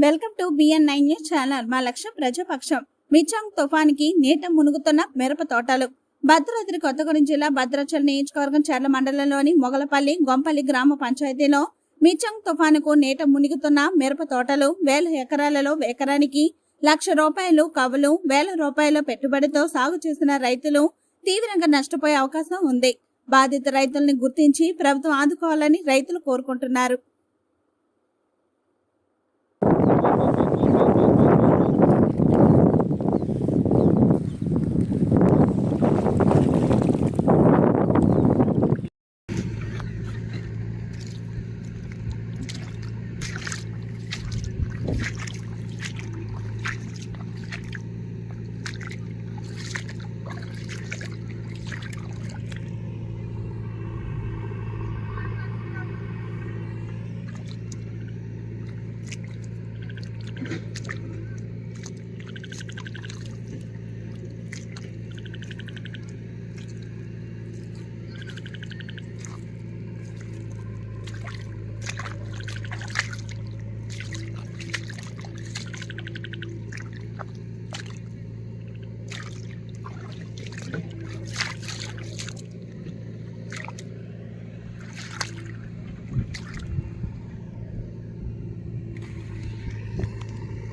Welcome to BN9 news channel. మా లక్ష్యం ప్రజాపక్షం. మిచాంగ్ తుఫానికి నీట మునుగుతున్న మిరప తోటలు. భద్రాద్రి కొత్తగూడెం జిల్లా భద్రాచలం నియోజకవర్గం చర్ల మండలంలోని మొగలపల్లి గొంపల్లి గ్రామ పంచాయతీలో మిచాంగ్ తుఫానుకు నీట మునిగుతున్న మిరప తోటలు. వేల ఎకరాలలో ఎకరానికి ₹1,00,000 కవులు, వేల రూపాయల పెట్టుబడితో సాగు చేసిన రైతులు తీవ్రంగా నష్టపోయే అవకాశం ఉంది. బాధిత రైతుల్ని గుర్తించి ప్రభుత్వం ఆదుకోవాలని రైతులు కోరుకుంటున్నారు.